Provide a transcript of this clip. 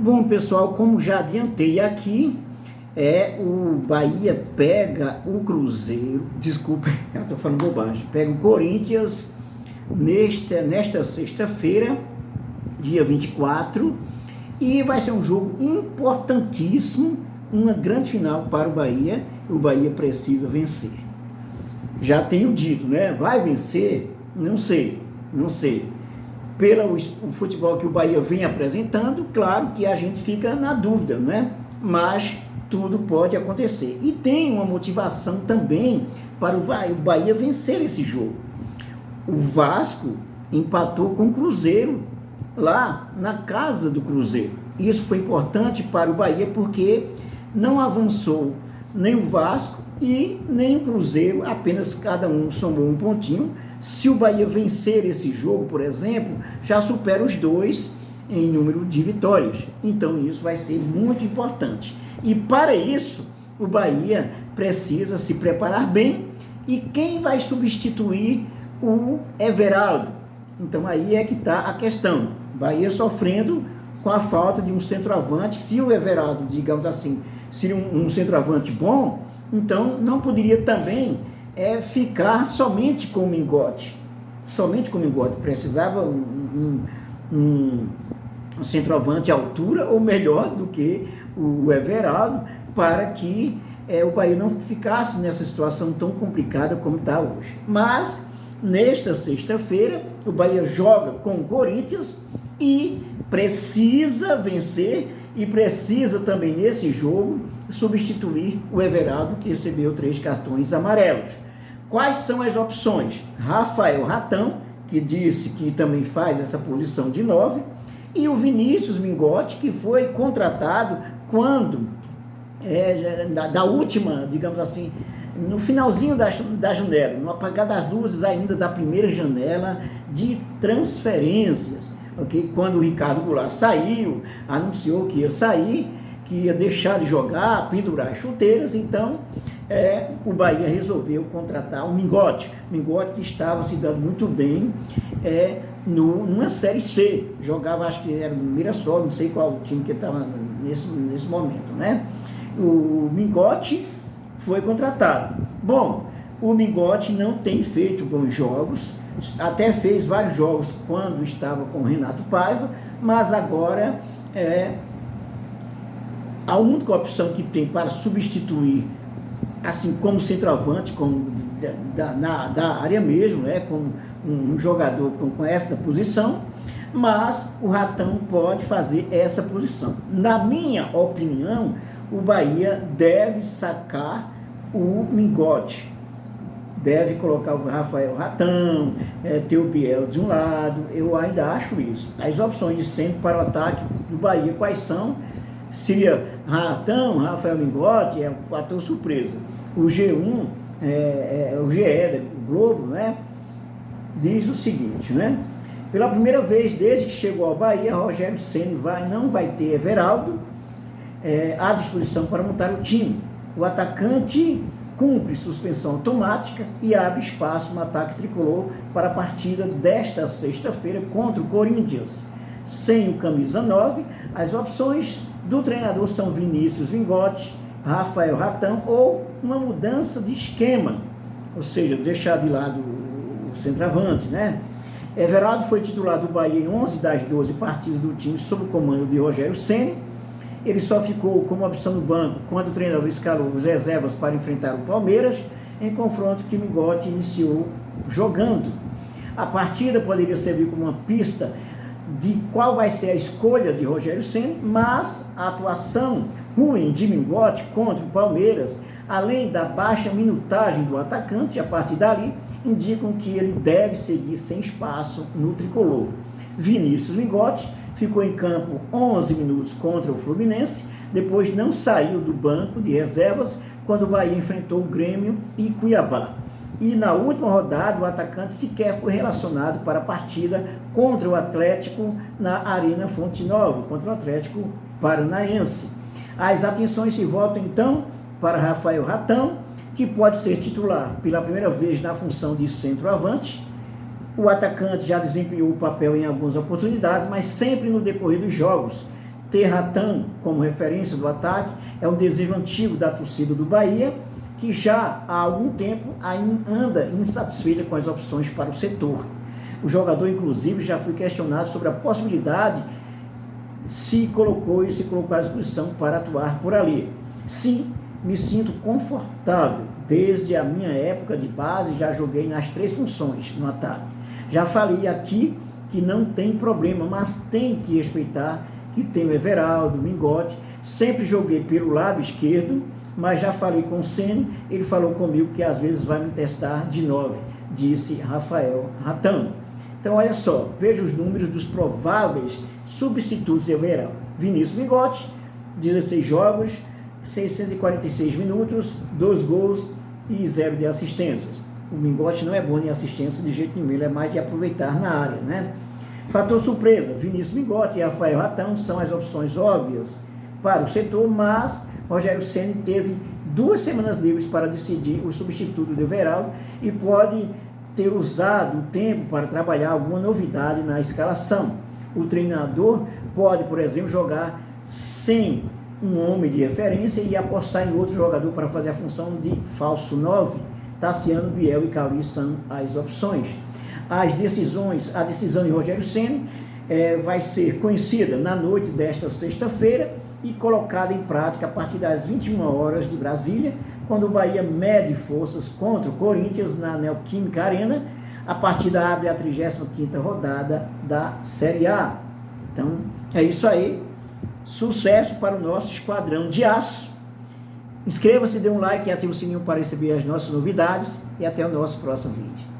Bom, pessoal, como já adiantei aqui, o Bahia pega o Cruzeiro, desculpa, eu estou falando bobagem, pega o Corinthians nesta sexta-feira, dia 24, e vai ser um jogo importantíssimo, uma grande final para o Bahia precisa vencer. Já tenho dito, né? Vai vencer? Não sei. Pelo futebol que o Bahia vem apresentando, claro que a gente fica na dúvida, né? Mas tudo pode acontecer. E tem uma motivação também para o Bahia vencer esse jogo. O Vasco empatou com o Cruzeiro, lá na casa do Cruzeiro. Isso foi importante para o Bahia porque não avançou nem o Vasco e nem o Cruzeiro, apenas cada um somou um pontinho. Se o Bahia vencer esse jogo, por exemplo, já supera os dois em número de vitórias. Então isso vai ser muito importante. E para isso, o Bahia precisa se preparar bem. E quem vai substituir o Everaldo? Então aí é que está a questão. Bahia sofrendo com a falta de um centroavante. Se o Everaldo, digamos assim, seria um centroavante bom, então não poderia também ficar somente com o Mingote. Precisava um centroavante à altura, ou melhor do que o Everaldo, para que o Bahia não ficasse nessa situação tão complicada como está hoje. Mas, nesta sexta-feira, o Bahia joga com o Corinthians e precisa vencer, e precisa também nesse jogo substituir o Everaldo, que recebeu 3 cartões amarelos. Quais são as opções? Rafael Ratão, que disse que também faz essa posição de 9, e o Vinícius Mingotti, que foi contratado quando, da última, digamos assim, no finalzinho da janela, no apagar das luzes ainda da primeira janela de transferências, okay? Quando o Ricardo Goulart saiu, anunciou que ia sair, que ia deixar de jogar, pendurar as chuteiras, então o Bahia resolveu contratar o Mingotti que estava se dando muito bem numa Série C, jogava, acho que era no Mirassol, não sei qual time que estava nesse momento, né? O Mingotti foi contratado. Bom, o Mingotti não tem feito bons jogos, até fez vários jogos quando estava com o Renato Paiva, mas agora a única opção que tem para substituir, assim como centroavante, como da área mesmo, como um jogador com essa posição, mas o Ratão pode fazer essa posição. Na minha opinião, o Bahia deve sacar o Mingotti, deve colocar o Rafael Ratão, ter o Biel de um lado. Eu ainda acho isso. As opções de centro para o ataque do Bahia, quais são? Seria Ratão, Rafael Mingotti, é um fator surpresa. O G1, o GE, o Globo, né, diz o seguinte, né? Pela primeira vez desde que chegou ao Bahia, Rogério Ceni não vai ter Everaldo à disposição para montar o time. O atacante cumpre suspensão automática e abre espaço no ataque tricolor para a partida desta sexta-feira contra o Corinthians. Sem o camisa 9, as opções do treinador são Vinícius Mingotti, Rafael Ratão ou uma mudança de esquema, ou seja, deixar de lado o centroavante, né? Everaldo foi titular do Bahia em 11 das 12 partidas do time sob o comando de Rogério Ceni. Ele só ficou como opção no banco quando o treinador escalou os reservas para enfrentar o Palmeiras, em confronto que Mingotti iniciou jogando. A partida poderia servir como uma pista de qual vai ser a escolha de Rogério Ceni, mas a atuação ruim de Mingotti contra o Palmeiras, além da baixa minutagem do atacante, a partir dali, indicam que ele deve seguir sem espaço no tricolor. Vinícius Mingotti ficou em campo 11 minutos contra o Fluminense, depois não saiu do banco de reservas quando o Bahia enfrentou o Grêmio e Cuiabá. E na última rodada, o atacante sequer foi relacionado para a partida contra o Atlético na Arena Fonte Nova, contra o Atlético Paranaense. As atenções se voltam então para Rafael Ratão, que pode ser titular pela primeira vez na função de centroavante. O atacante já desempenhou o papel em algumas oportunidades, mas sempre no decorrer dos jogos, ter Ratan como referência do ataque é um desejo antigo da torcida do Bahia, que já há algum tempo anda insatisfeita com as opções para o setor. O jogador, inclusive, já foi questionado sobre a possibilidade se colocou à disposição para atuar por ali. Sim, me sinto confortável. Desde a minha época de base, já joguei nas 3 funções no ataque. Já falei aqui que não tem problema, mas tem que respeitar que tem o Everaldo, o Mingote. Sempre joguei pelo lado esquerdo, mas já falei com o Ceni, ele falou comigo que às vezes vai me testar de 9, disse Rafael Ratan. Então, olha só, veja os números dos prováveis substitutos de Everaldo. Vinícius Mingote, 16 jogos, 646 minutos, 2 gols e 0 de assistências. O Mingote não é bom em assistência de jeito nenhum, ele é mais de aproveitar na área, né? Fator surpresa, Vinícius Mingote e Rafael Ratan são as opções óbvias para o setor, mas Rogério Ceni teve 2 semanas livres para decidir o substituto de Everaldo e pode ter usado o tempo para trabalhar alguma novidade na escalação. O treinador pode, por exemplo, jogar sem um homem de referência e apostar em outro jogador para fazer a função de falso 9. Tassiano, Biel e Cauli são as opções. A decisão de Rogério Ceni vai ser conhecida na noite desta sexta-feira e colocada em prática a partir das 21 horas de Brasília, quando o Bahia mede forças contra o Corinthians na Neoquímica Arena. A partida abre a 35ª rodada da Série A. Então, é isso aí. Sucesso para o nosso Esquadrão de Aço. Inscreva-se, dê um like e ative o sininho para receber as nossas novidades e até o nosso próximo vídeo.